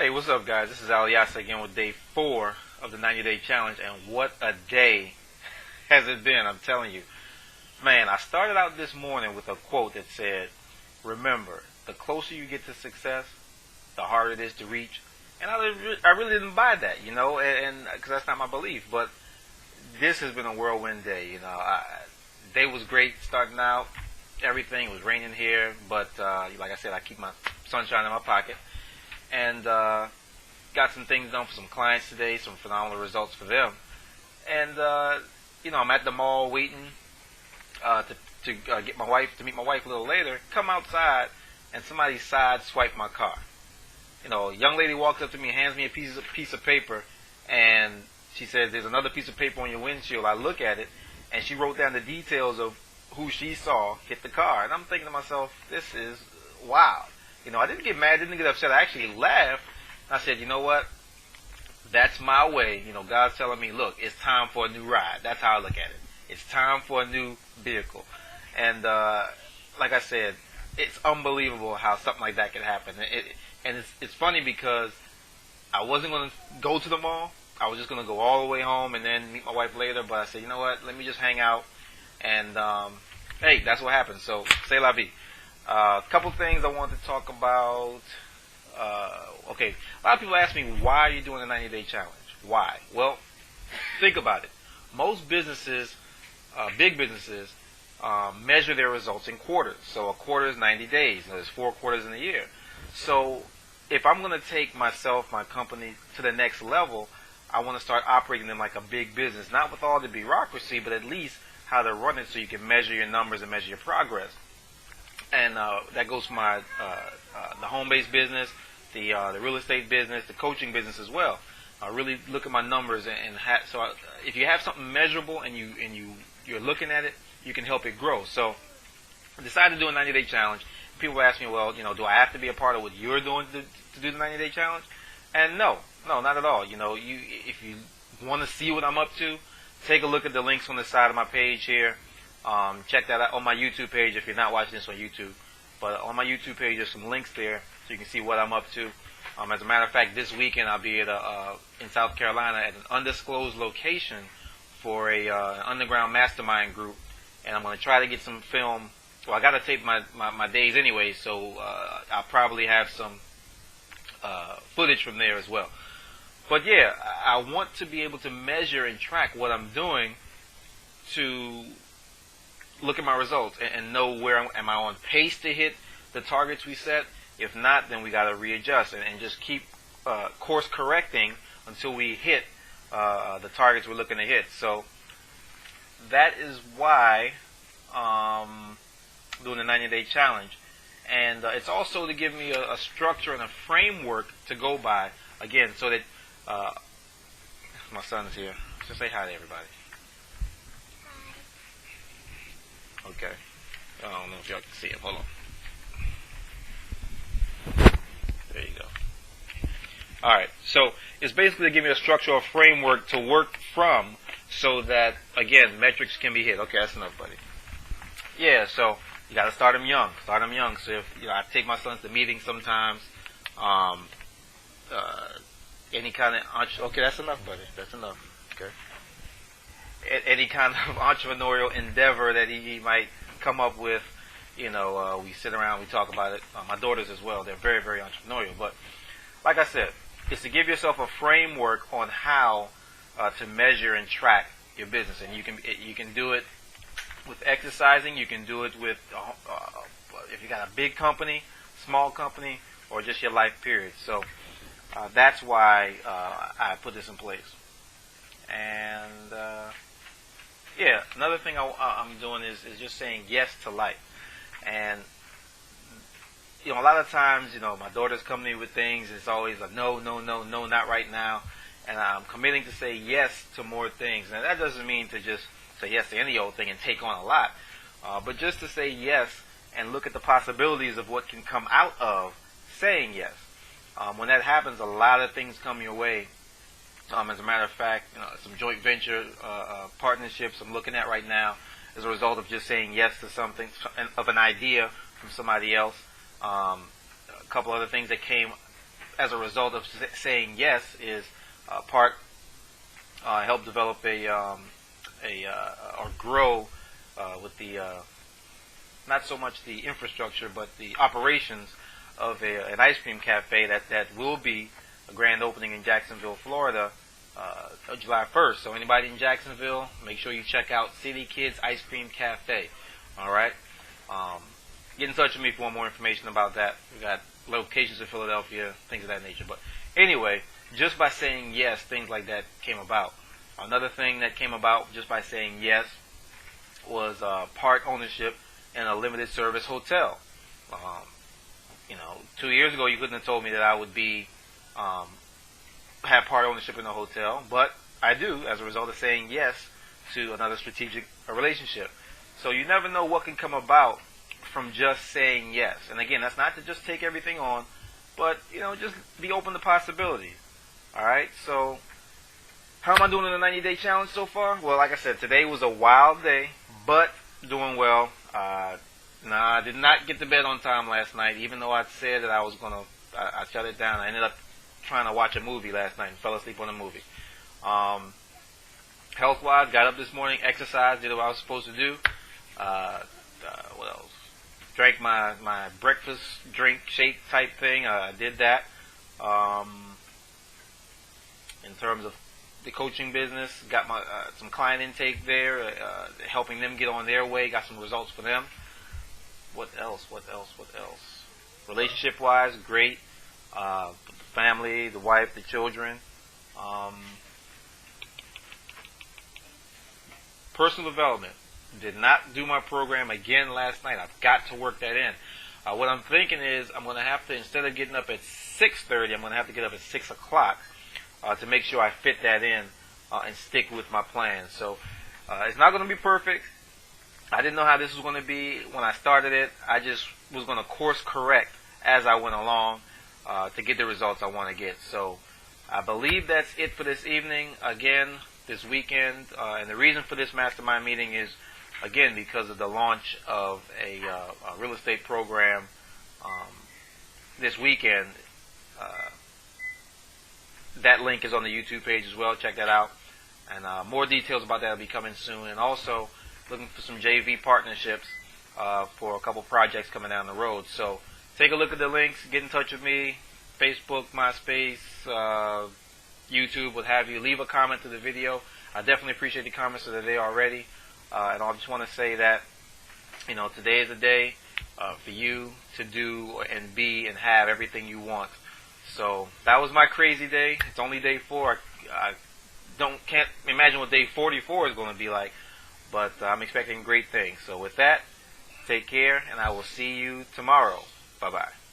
Hey, what's up, guys? This is Al-Yassa again with day 4 of the 90-day challenge, and what a day has it been, I'm telling you. Man, I started out this morning with a quote that said, remember, the closer you get to success, the harder it is to reach. And I really didn't buy that, you know, and because that's not my belief. But this has been a whirlwind day, you know. Day was great starting out. Everything was raining here, but like I said, I keep my sunshine in my pocket. And got some things done for some clients today, some phenomenal results for them. And you know, I'm at the mall waiting to get my wife, to meet my wife a little later. Come outside, and somebody side-swiped my car. You know, a young lady walks up to me, hands me a piece of paper, and she says, "There's another piece of paper on your windshield." I look at it, and she wrote down the details of who she saw hit the car. And I'm thinking to myself, this is wild. You know, I didn't get mad, didn't get upset. I actually laughed. I said, you know what? That's my way. You know, God's telling me, look, it's time for a new ride. That's how I look at it. It's time for a new vehicle. And like I said, it's unbelievable how something like that can happen. And it's funny because I wasn't going to go to the mall. I was just going to go all the way home and then meet my wife later. But I said, you know what? Let me just hang out. And, hey, that's what happened. So, c'est la vie. A couple things I want to talk about. Okay, a lot of people ask me, why are you doing a 90-day challenge? Why? Well, think about it. Most businesses, big businesses, measure their results in quarters. So a quarter is 90 days. There's 4 quarters in a year. So if I'm going to take myself, my company, to the next level, I want to start operating them like a big business. Not with all the bureaucracy, but at least how to run it so you can measure your numbers and measure your progress. And that goes for my the home-based business, the real estate business, the coaching business as well. I really look at my numbers if you have something measurable and you're looking at it, you can help it grow. So I decided to do a 90-day challenge. People ask me, well, you know, do I have to be a part of what you're doing to do the 90-day challenge? And no, not at all. You know, if you want to see what I'm up to, take a look at the links on the side of my page here. Check that out on my YouTube page if you're not watching this on YouTube. But on my YouTube page, there's some links there so you can see what I'm up to. As a matter of fact, this weekend I'll be at in South Carolina at an undisclosed location for an underground mastermind group. And I'm going to try to get some film. Well, I got to tape my days anyway, so I'll probably have some footage from there as well. But yeah, I want to be able to measure and track what I'm doing to look at my results and know where am I on pace to hit the targets we set. If not, then we got to readjust and just keep course correcting until we hit the targets we're looking to hit. So that is why I'm doing the 90-day challenge. And it's also to give me a structure and a framework to go by, again, so that my son's here. Just say hi to everybody. Okay. I don't know if y'all can see him. Hold on. There you go. Alright, so it's basically to give me a structure or framework to work from so that, again, metrics can be hit. Okay, that's enough, buddy. Yeah, so you got to start them young. Start them young. So if, you know, I take my sons to meetings sometimes. Any kind of... Okay, that's enough, buddy. That's enough. Okay. Any kind of entrepreneurial endeavor that he might come up with, you know, we sit around, we talk about it. My daughters as well, they're very, very entrepreneurial. But like I said, it's to give yourself a framework on how to measure and track your business. And you can do it with exercising. You can do it with, if you got a big company, small company, or just your life period. So that's why I put this in place. And yeah, another thing I'm doing is just saying yes to life. And, you know, a lot of times, you know, my daughters come to me with things. It's always a no, not right now. And I'm committing to say yes to more things. And that doesn't mean to just say yes to any old thing and take on a lot. But just to say yes and look at the possibilities of what can come out of saying yes. When that happens, a lot of things come your way. As a matter of fact, you know, some joint venture partnerships I'm looking at right now as a result of just saying yes to something, of an idea from somebody else. A couple other things that came as a result of saying yes is part help develop or grow with the not so much the infrastructure but the operations of an ice cream cafe that will be a grand opening in Jacksonville, Florida, July 1st. So anybody in Jacksonville, make sure you check out City Kids Ice Cream Cafe. All right. Get in touch with me for more information about that. We got locations in Philadelphia, things of that nature. But anyway, just by saying yes, things like that came about. Another thing that came about just by saying yes was part ownership in a limited service hotel. 2 years ago, you couldn't have told me that I would be have part ownership in a hotel, but I do as a result of saying yes to another strategic relationship. So you never know what can come about from just saying yes. And again, that's not to just take everything on, but just be open to possibilities. All right. So how am I doing in the 90-day challenge so far? Well, like I said, today was a wild day, but doing well. I did not get to bed on time last night, even though I said that I was gonna. I shut it down. I ended up trying to watch a movie last night and fell asleep on the movie. Health-wise, got up this morning, exercised, did what I was supposed to do. What else? Drank my breakfast drink shake type thing. I did that. In terms of the coaching business, got my some client intake there, helping them get on their way. Got some results for them. What else? Relationship-wise, great. The family, the wife, the children. Personal development. Did not do my program again last night. I've got to work that in. What I'm thinking is I'm going to have to, instead of getting up at 6:30, I'm going to have to get up at 6 o'clock to make sure I fit that in and stick with my plan. So it's not going to be perfect. I didn't know how this was going to be when I started it. I just was going to course correct as I went along to get the results I want to get. So I believe that's it for this evening. Again, this weekend, and the reason for this mastermind meeting is, again, because of the launch of a real estate program this weekend. That link is on the YouTube page as well. Check that out. And more details about that will be coming soon. And also looking for some JV partnerships for a couple projects coming down the road. So take a look at the links. Get in touch with me. Facebook, MySpace, YouTube, what have you. Leave a comment to the video. I definitely appreciate the comments that are there already. And I just want to say that, today is a day for you to do and be and have everything you want. So that was my crazy day. It's only day 4. I can't imagine what day 44 is going to be like, but I'm expecting great things. So with that, take care, and I will see you tomorrow. Bye-bye.